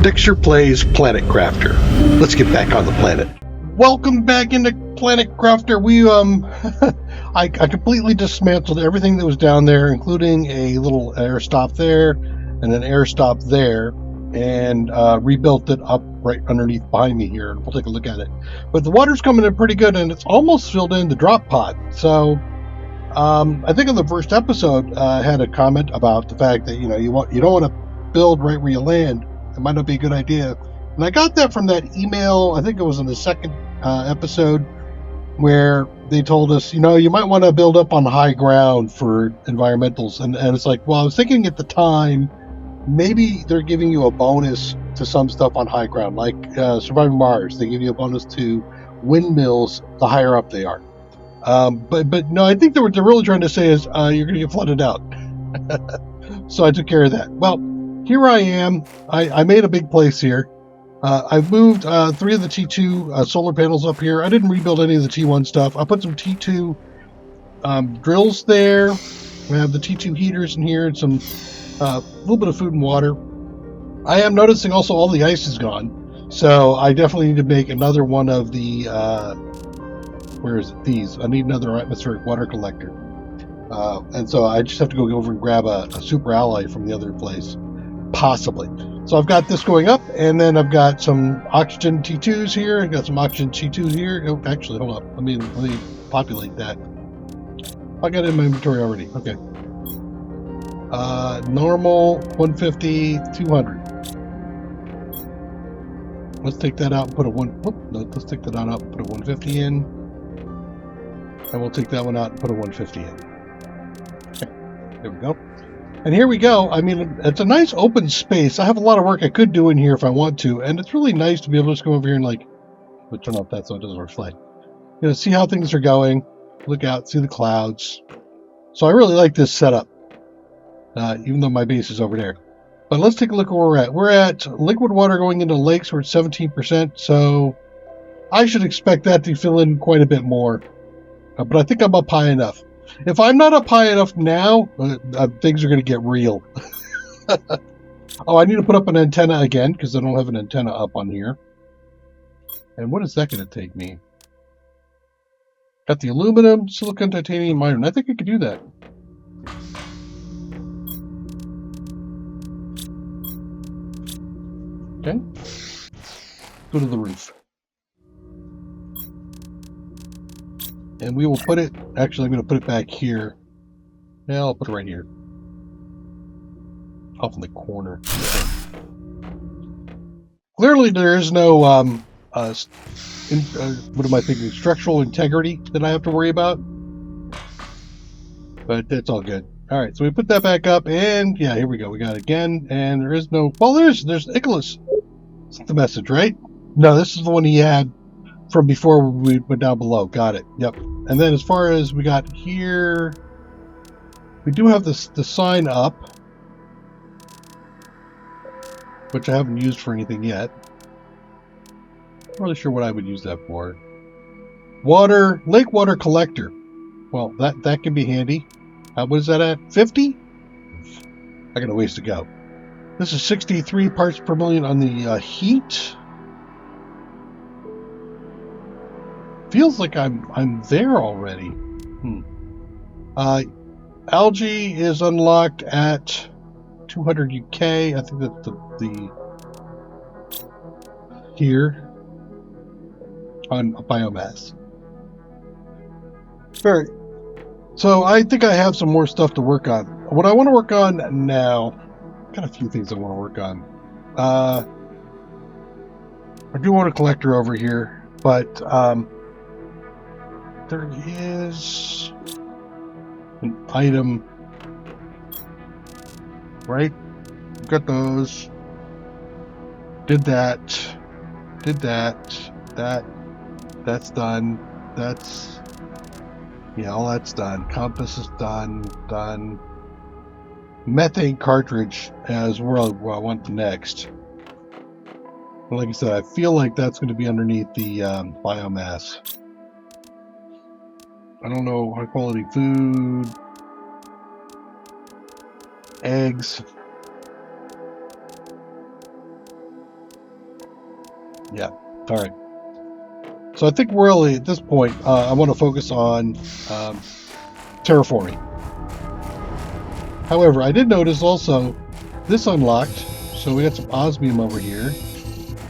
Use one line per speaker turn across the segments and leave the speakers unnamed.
Dextor plays Planet Crafter. Let's get back on the planet. Welcome back into Planet Crafter. We I completely dismantled everything that was down there, including a little air stop there and an air stop there, and rebuilt it up right underneath behind me here. And we'll take a look at it. But the water's coming in pretty good, and it's almost filled in the drop pod. So I think in the first episode, I had a comment about the fact that you don't want to build right where you land. It might not be a good idea. And I got that from that email, I think it was in the second episode, where they told us, you might want to build up on high ground for environmentals. And it's like, well, I was thinking at the time, maybe they're giving you a bonus to some stuff on high ground, like Surviving Mars. They give you a bonus to windmills the higher up they are. But no, I think what they're really trying to say is you're going to get flooded out. So I took care of that. Well, here I am. I made a big place here. I've moved 3 of the T2 solar panels up here. I didn't rebuild any of the T1 stuff. I put some T2 drills there. We have the T2 heaters in here and some little bit of food and water. I am noticing also all the ice is gone. So I definitely need to make another one of the, where is it? These. I need another atmospheric water collector. And so I just have to go over and grab a super alloy from the other place. Possibly. So I've got this going up, and then I've got some oxygen T2s here. I've got some oxygen T2s here. Oh, actually, hold up. Let me populate that. I got it in my inventory already. Okay. Normal 150, 200. Let's take that out and put a let's take that out and put a 150 in. And we'll take that one out and put a 150 in. Okay. There we go. And here we go. I mean, it's a nice open space. I have a lot of work I could do in here if I want to, and it's really nice to be able to just go over here and turn off that so it doesn't reflect. See how things are going, look out, see the clouds. So I really like this setup, even though my base is over there. But let's take a look at where we're at. We're at liquid water going into lakes. We're at 17%, so I should expect that to fill in quite a bit more. But I think I'm up high enough. If I'm not up high enough now, things are going to get real. Oh, I need to put up an antenna again because I don't have an antenna up on here. And what is that going to take me? Got the aluminum, silicon, titanium, iron. I think I could do that. Okay. Go to the roof. And we will put it, actually I'm going to put it back here. Yeah, I'll put it right here. Off in the corner. Clearly there is no, what am I thinking, structural integrity that I have to worry about. But it's all good. Alright, so we put that back up, and yeah, here we go. We got it again, and there is no, well, there's Nicholas. That's the message, right? No, this is the one he had from before we went down below. Got it. Yep. And then as far as we got here, we do have the sign up, which I haven't used for anything yet. Not really sure what I would use that for. Lake water collector. Well, that can be handy. What is that at? 50? I got a ways to go. This is 63 parts per million on the heat. Feels like I'm there already. Algae is unlocked at 200 UK. I think that's the here on biomass. All right. So I think I have some more stuff to work on. What I want to work on now, got a few things I want to work on. I do want a collector over here, but there is an item, right? We've got those. Did that. That's done. Yeah, all that's done. Compass is done. Methane cartridge as where I want the next. But like I said, I feel like that's going to be underneath the biomass. I don't know, high quality food, eggs. Yeah. All right. So I think really at this point, I want to focus on terraforming. However, I did notice also this unlocked, so we got some osmium over here.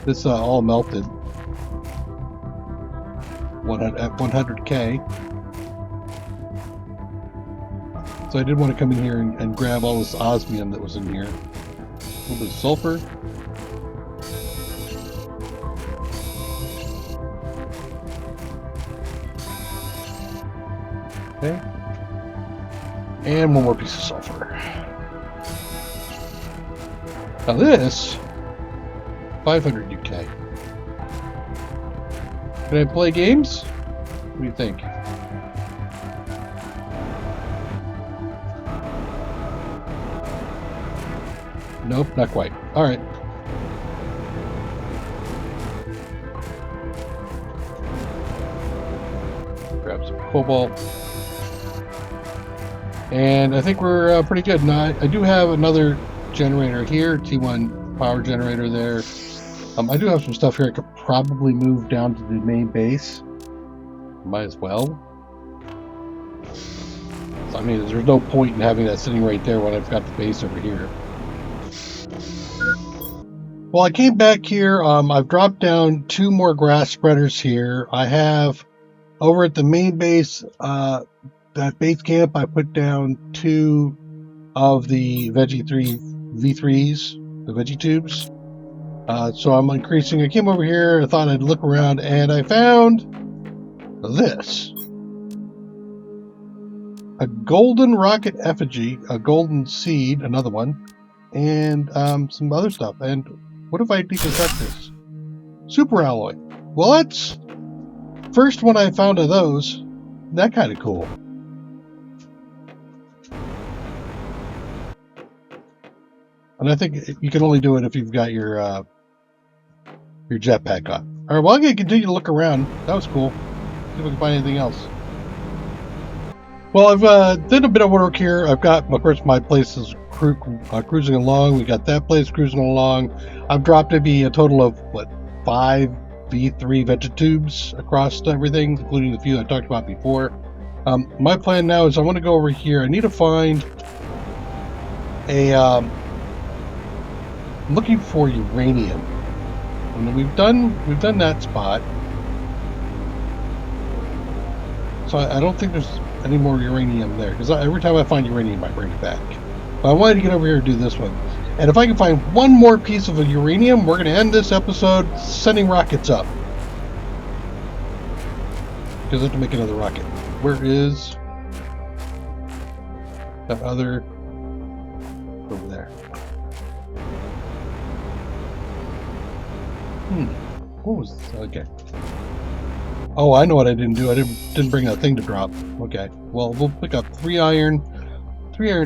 This all melted. 100K. So I did want to come in here and grab all this osmium that was in here. A little bit of sulfur. Okay. And one more piece of sulfur. Now this, 500 UK. Can I play games? What do you think? Nope, not quite. All right. Grab some cobalt. And I think we're pretty good. Now, I do have another generator here, T1 power generator there. I do have some stuff here I could probably move down to the main base. Might as well. So, I mean, there's no point in having that sitting right there when I've got the base over here. Well, I came back here. I've dropped down 2 more grass spreaders here. I have over at the main base, that base camp, I put down 2 of the Veggie 3 V3s, the Veggie tubes. So I'm increasing. I came over here, I thought I'd look around, and I found this. A golden rocket effigy, a golden seed, another one, and some other stuff. And what if I deconstruct this? Super alloy. Well, that's first one I found of those. That kind of cool. And I think you can only do it if you've got your jetpack on. All right, well, I'm going to continue to look around. That was cool. See if we can find anything else. Well, I've did a bit of work here. I've got, of course, my place is cruising along. We got that place cruising along. I've dropped maybe a total of, what, 5 V3 vegetubes across everything, including the few I talked about before. My plan now is I want to go over here. I need to find a... I'm looking for uranium. And we've done that spot. So I don't think there's any more uranium there, because every time I find uranium I bring it back. But I wanted to get over here and do this one. And if I can find one more piece of uranium, we're going to end this episode sending rockets up. Because I have to make another rocket. Where is that other... over there. What was this? Okay. Oh, I know what I didn't do. I didn't bring that thing to drop. Okay. Well, we'll pick up 3 iron, 2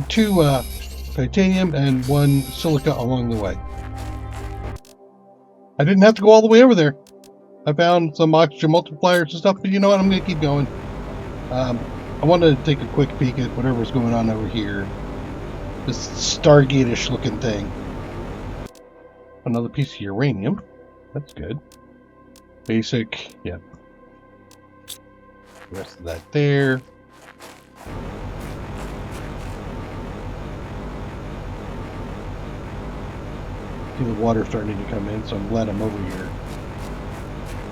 titanium, and 1 silica along the way. I didn't have to go all the way over there. I found some oxygen multipliers and stuff, but you know what? I'm going to keep going. I wanted to take a quick peek at whatever's going on over here. This Stargate-ish looking thing. Another piece of uranium. That's good. Basic, yeah. The rest of that there. See the water starting to come in, so I'm glad I'm over here.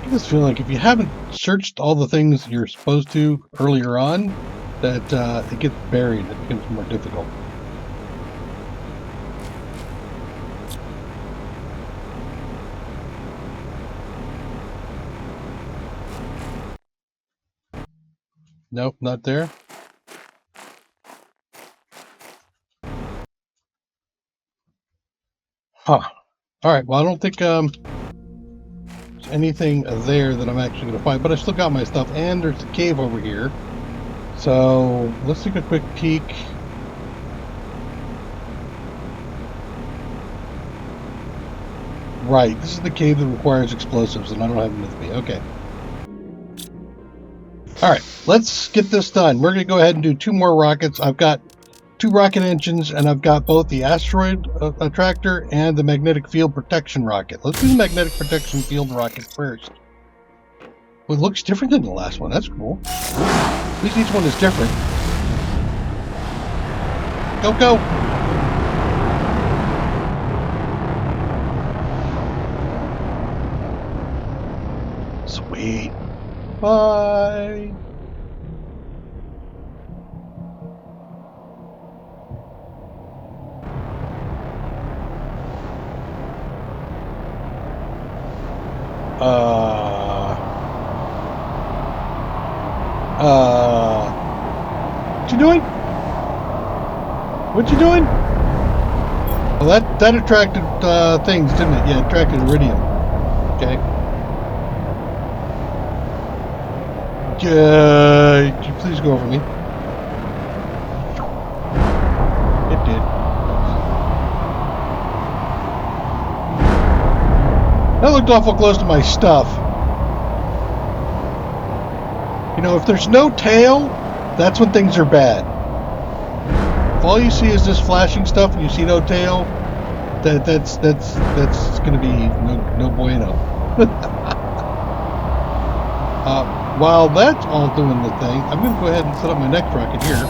I just feel like if you haven't searched all the things you're supposed to earlier on, that it gets buried. It becomes more difficult. Nope, not there. Huh. Alright, well I don't think there's anything there that I'm actually going to find, but I still got my stuff, and there's a cave over here. So, let's take a quick peek. Right, this is the cave that requires explosives, and I don't have them with me. Okay. Alright, let's get this done. We're going to go ahead and do 2 more rockets. I've got 2 rocket engines, and I've got both the asteroid attractor and the magnetic field protection rocket. Let's do the magnetic protection field rocket first. Well, it looks different than the last one. That's cool. At least each one is different. Go, go! Sweet. Bye! What you doing? What you doing? Well, that attracted things, didn't it? Yeah, it attracted iridium. Okay. Could you please go over me? It did. That looked awful close to my stuff. You know, if there's no tail, that's when things are bad. If all you see is this flashing stuff and you see no tail, that's gonna be no bueno. While that's all doing the thing, I'm gonna go ahead and set up my next rocket here.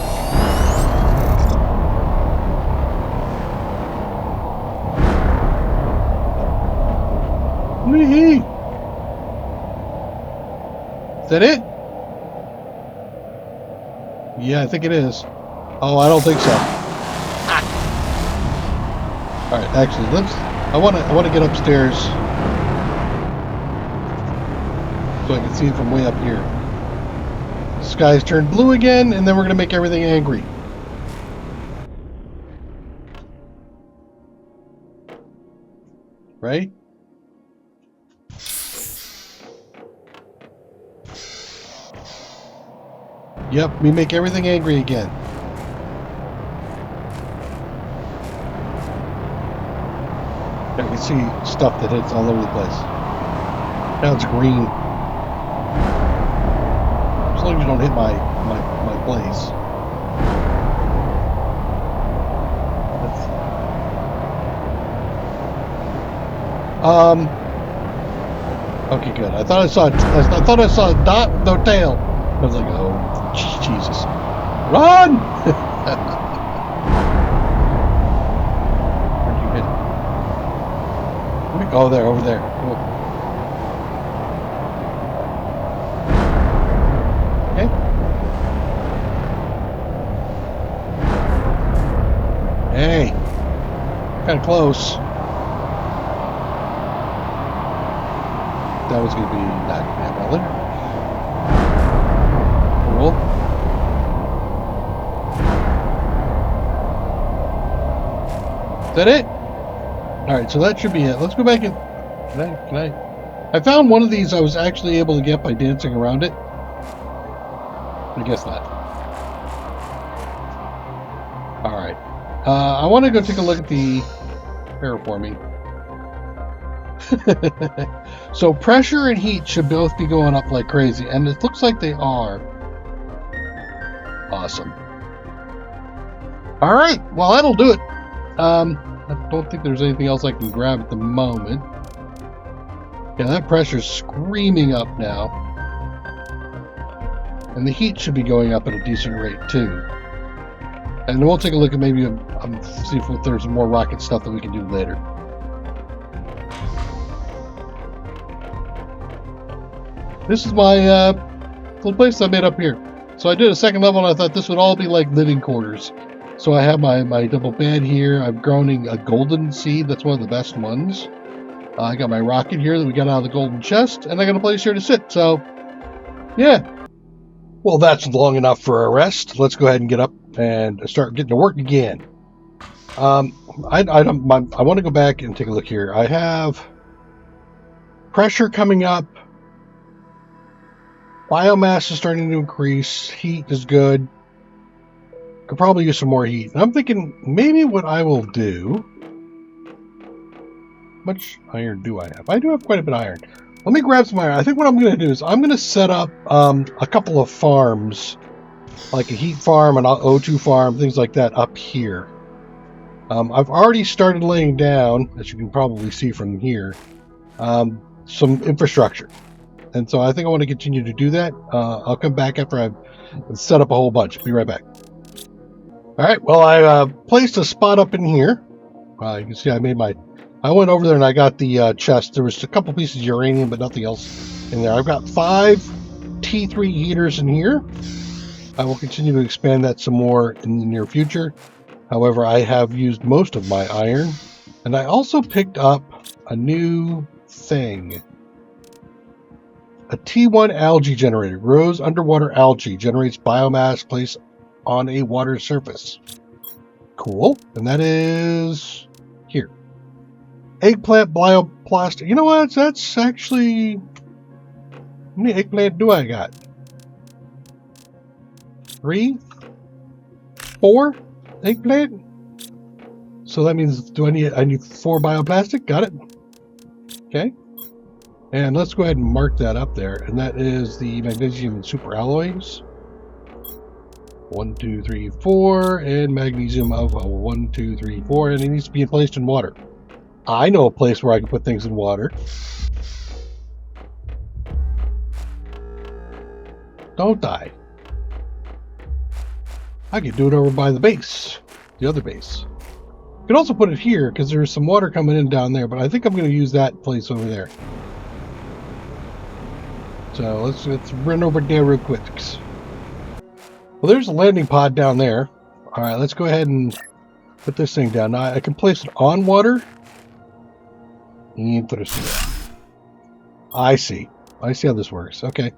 Wee-hee. Is that it? Yeah, I think it is. Oh, I don't think so. All right, actually, I want to get upstairs so I can see it from way up here. The sky's turned blue again, and then we're gonna make everything angry. Right? Yep, we make everything angry again. I can see stuff that hits all over the place. Now it's green. As long as you don't hit my place. Okay, good. I thought I saw a dot with no tail. I was like, oh, Jesus. Run! Where'd you hit? Oh, there, over there. Cool. Okay. Hey. Kind of close. That was going to be not well. Cool. Is that it? Alright, so that should be it. Let's go back and... Can I... I found one of these I was actually able to get by dancing around it. I guess not. Alright. I want to go take a look at the terraforming. So pressure and heat should both be going up like crazy, and it looks like they are. Awesome. Alright, well that'll do it. I don't think there's anything else I can grab at the moment. Yeah, that pressure's screaming up now. And the heat should be going up at a decent rate too. And we'll take a look at maybe see if there's more rocket stuff that we can do later. This is my little place I made up here. So I did a second level and I thought this would all be like living quarters. So I have my double bed here. I'm growing a golden seed. That's one of the best ones. I got my rocket here that we got out of the golden chest. And I got a place here to sit. So, yeah. Well, that's long enough for a rest. Let's go ahead and get up and start getting to work again. I want to go back and take a look here. I have pressure coming up. Biomass is starting to increase. Heat is good. Could probably use some more heat. And I'm thinking maybe what I will do... How much iron do I have? I do have quite a bit of iron. Let me grab some iron. I think what I'm going to do is I'm going to set up a couple of farms like a heat farm, an O2 farm, things like that up here. I've already started laying down, as you can probably see from here, some infrastructure. And so I think I want to continue to do that. I'll come back after I've set up a whole bunch. Be right back. All right, well, I placed a spot up in here. You can see I went over there and I got the chest. There was a couple pieces of uranium, but nothing else in there. I've got 5 T3 heaters in here. I will continue to expand that some more in the near future. However, I have used most of my iron. And I also picked up a new thing. A T1 algae generator. Grows underwater algae. Generates biomass placed on a water surface. Cool. And that is here. Eggplant bioplastic. You know what? That's actually... How many eggplant do I got? 3? 4 eggplant? So that means I need 4 bioplastic? Got it. Okay. And let's go ahead and mark that up there. And that is the magnesium superalloys. 1, 2, 3, 4, and magnesium of 1, 2, 3, 4, and it needs to be placed in water. I know a place where I can put things in water. Don't I? I could do it over by the base, the other base. You could also put it here because there's some water coming in down there, but I think I'm going to use that place over there. So let's run over there real quick. Well, there's a landing pod down there. All right, let's go ahead and put this thing down. Now I can place it on water and put it here. I see how this works. Okay.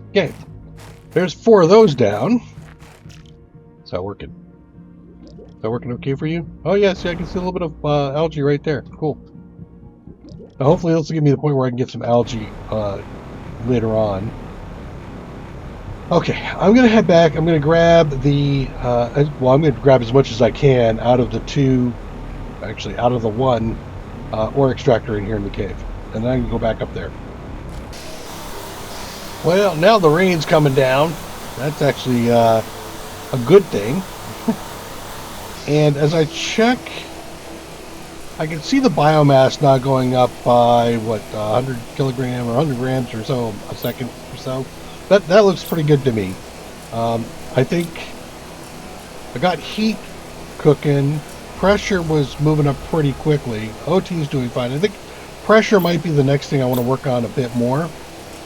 Okay. There's 4 of those down. Is that working? Is that working okay for you? Oh yeah, see, I can see a little bit of algae right there. Cool. Now hopefully this will give me the point where I can get some algae later on. Okay, I'm going to head back. I'm going to grab the... I'm going to grab as much as I can out of the 2... Actually, out of the 1 ore extractor in here in the cave. And then I can go back up there. Well, now the rain's coming down. That's actually a good thing. And as I check, I can see the biomass not going up by, what, 100 kilograms or 100 grams or so a second or so. That looks pretty good to me. I think I got heat cooking. Pressure was moving up pretty quickly. OT is doing fine. I think pressure might be the next thing I want to work on a bit more.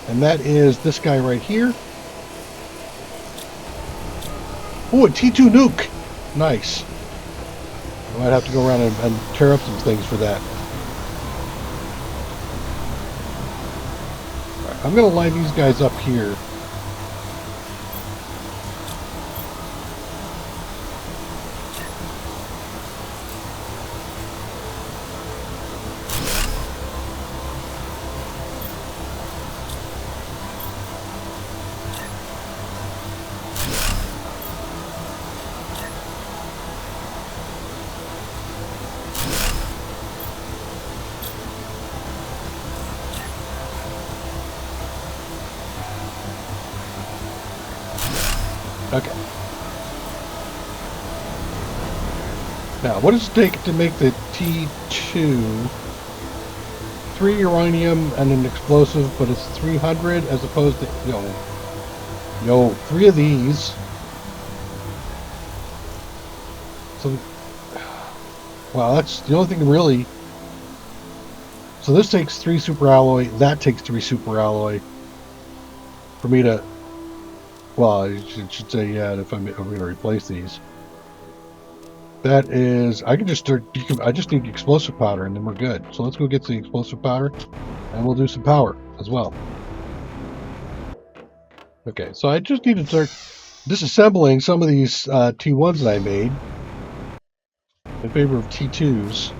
And that is this guy right here. Oh, a T2 nuke. Nice. I might have to go around and tear up some things for that. All right, I'm going to line these guys up here. Okay. Now, what does it take to make the T2? 3 uranium and an explosive, but it's 300 as opposed to, 3 of these. So, wow, that's the only thing really. So this takes 3 superalloy, that takes 3 superalloy for me to, well, I should say, yeah, if I'm going to replace these. That is, I can just start, I just need explosive powder and then we're good. So let's go get the explosive powder and we'll do some power as well. Okay, so I just need to start disassembling some of these T1s that I made in favor of T2s.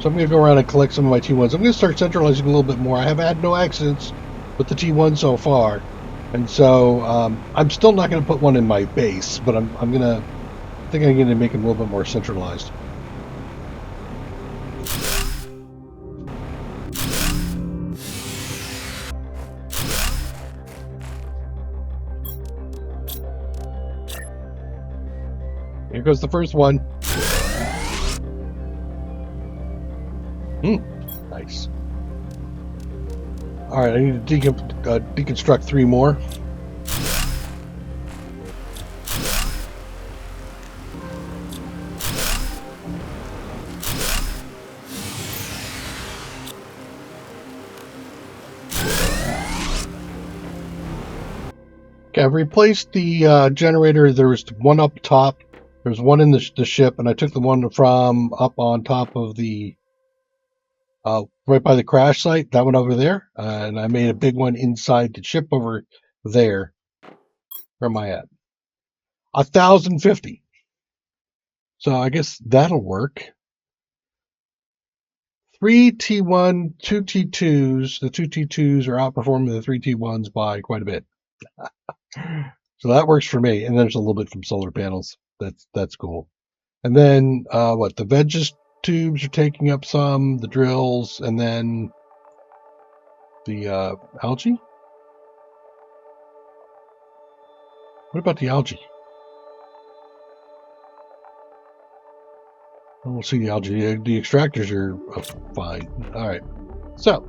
So I'm going to go around and collect some of my T1s. I'm going to start centralizing a little bit more. I have had no accidents with the T1 so far. And so I'm still not going to put one in my base, but I think I'm going to make them a little bit more centralized. Here goes the first one. Nice. All right, I need to deconstruct 3 more. Okay, I've replaced the generator. There was one up top. There's one in the ship, and I took the one from up on top of the right by the crash site, that one over there, and I made a big one inside the ship over there. Where am I at? 1,050. So I guess that'll work. 3 T1, 2 T2s. The 2 T2s are outperforming the 3 T1s by quite a bit. So that works for me. And there's a little bit from solar panels. That's cool. And then the Veges tubes are taking up some, the drills, and then the algae. What about the algae? We'll see the algae. The extractors are fine. All right. So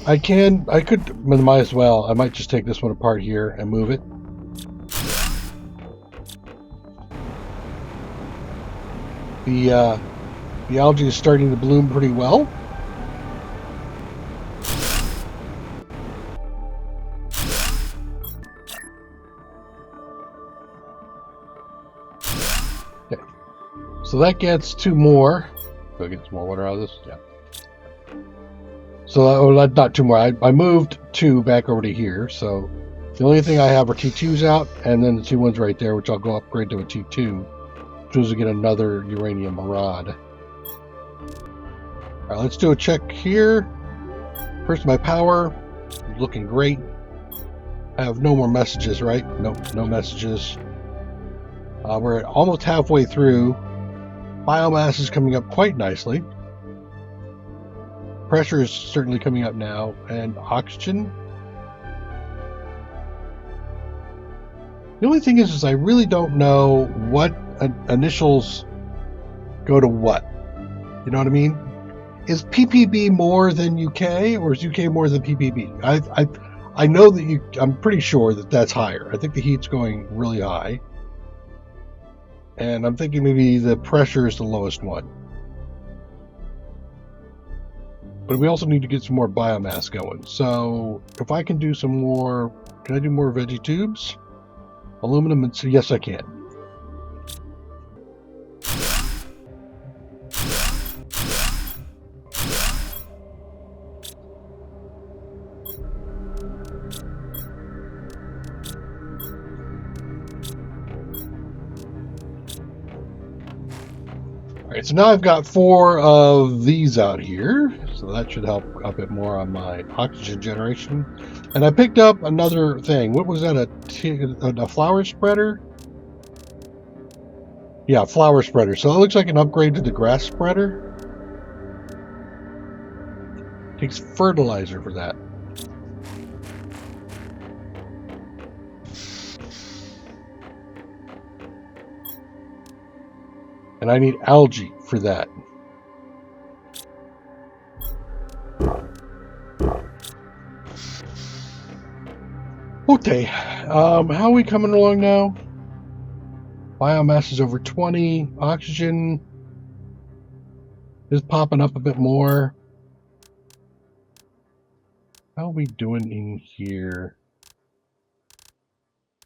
I could minimize. Well, I might just take this one apart here and move it. The algae is starting to bloom pretty well. Okay. So that gets 2 more. Go get some more water out of this. Yeah. So not 2 more. I moved 2 back over to here. So the only thing I have are T2s out, and then the T1s right there, which I'll go upgrade to a T2. As soon as I get another uranium rod. All right, let's do a check here. First, my power is looking great. I have no more messages, right? Nope, no messages. We're almost halfway through. Biomass is coming up quite nicely. Pressure is certainly coming up now, and oxygen. The only thing is I really don't know what initials go to what. You know what I mean? Is PPB more than UK, or is UK more than PPB? I know that I'm pretty sure that that's higher. I think the heat's going really high. And I'm thinking maybe the pressure is the lowest one. But we also need to get some more biomass going. So if I can do some more, can I do more veggie tubes? Aluminum, and yes, I can. Alright, so now I've got 4 of these out here, so that should help a bit more on my oxygen generation. And I picked up another thing. What was that, a flower spreader? Yeah, flower spreader. So it looks like an upgrade to the grass spreader. Takes fertilizer for that. And I need algae for that. Okay, how are we coming along now? Biomass is over 20. Oxygen is popping up a bit more. How are we doing in here?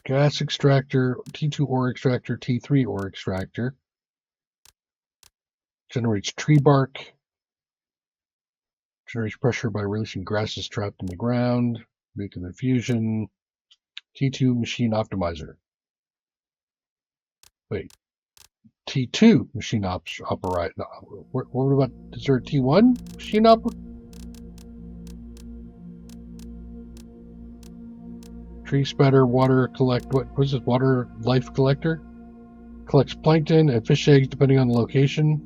Gas extractor, T2 ore extractor, T3 ore extractor. Generates tree bark. Generates pressure by releasing grasses trapped in the ground. Making the fusion. T2 machine optimizer. Wait. T2 machine operate. What about, is there a T1 machine Tree spreader, water collect, what was this, water life collector? Collects plankton and fish eggs depending on the location.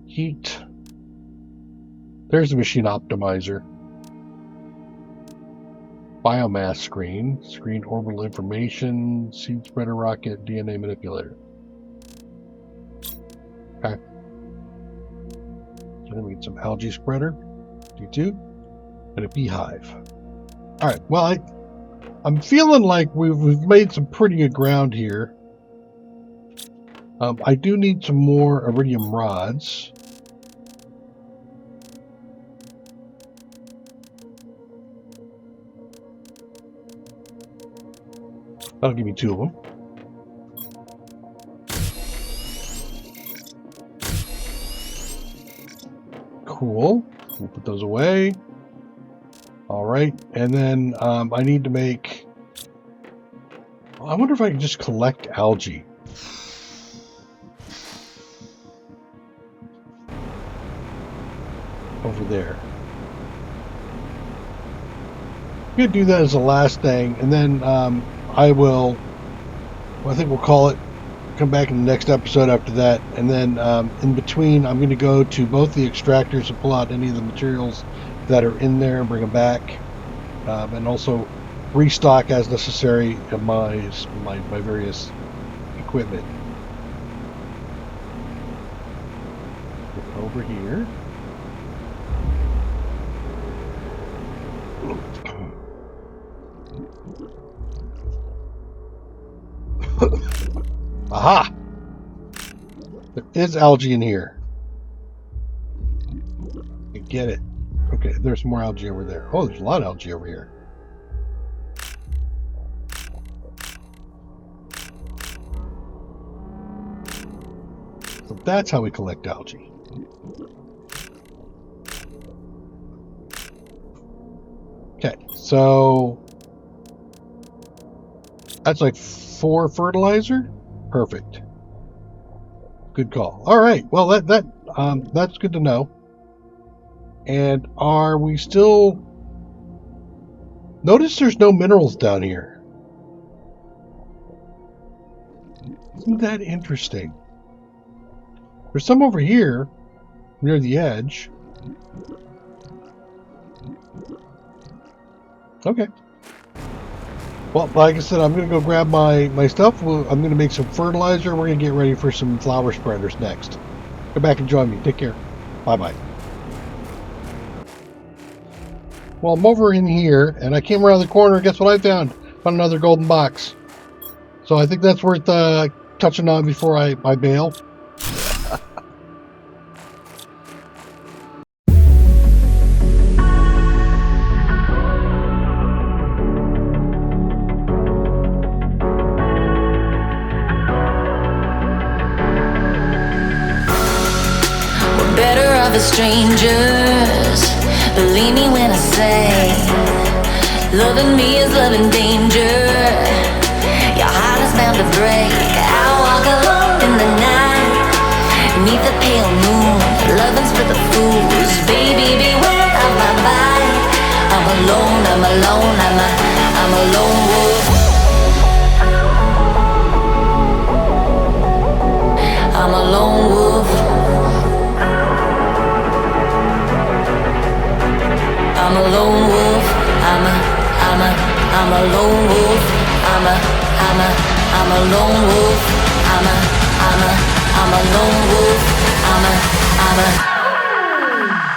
Heat. There's the machine optimizer. Biomass screen. Screen orbital information. Seed spreader rocket. DNA manipulator. Okay. So then we get some algae spreader. T2. And a beehive. Alright, well, I'm feeling like we've made some pretty good ground here. I do need some more iridium rods. That'll give me 2 of them. Cool. We'll put those away. Alright, and then I need to make... I wonder if I can just collect algae. Over there. I'm going to do that as the last thing, and then I think we'll call it, come back in the next episode after that, and then in between I'm going to go to both the extractors and pull out any of the materials that are in there and bring them back, and also restock as necessary my various equipment. Over here. Aha! There is algae in here. I get it. Okay, there's more algae over there. Oh, there's a lot of algae over here. So that's how we collect algae. Okay, so that's like 4 fertilizer. Perfect. Good call. All right. Well, that's good to know. And are we still... Notice there's no minerals down here. Isn't that interesting? There's some over here near the edge. Okay. Well, like I said, I'm going to go grab my stuff. I'm going to make some fertilizer. We're going to get ready for some flower spreaders next. Come back and join me. Take care. Bye-bye. Well, I'm over in here, and I came around the corner. Guess what I found? Found another golden box. So I think that's worth touching on before I bail.
Strangers, believe me when I say loving me is loving danger. Your heart is bound to break. I walk alone in the night, neath the pale moon. Loving's for the fools. Baby, beware of my bite. I'm alone, I'm alone, I'm a lone wolf. I'm a lone wolf. I'm a lone wolf, I'm a lone wolf, I'm a lone wolf, I'm a lone wolf, I'm a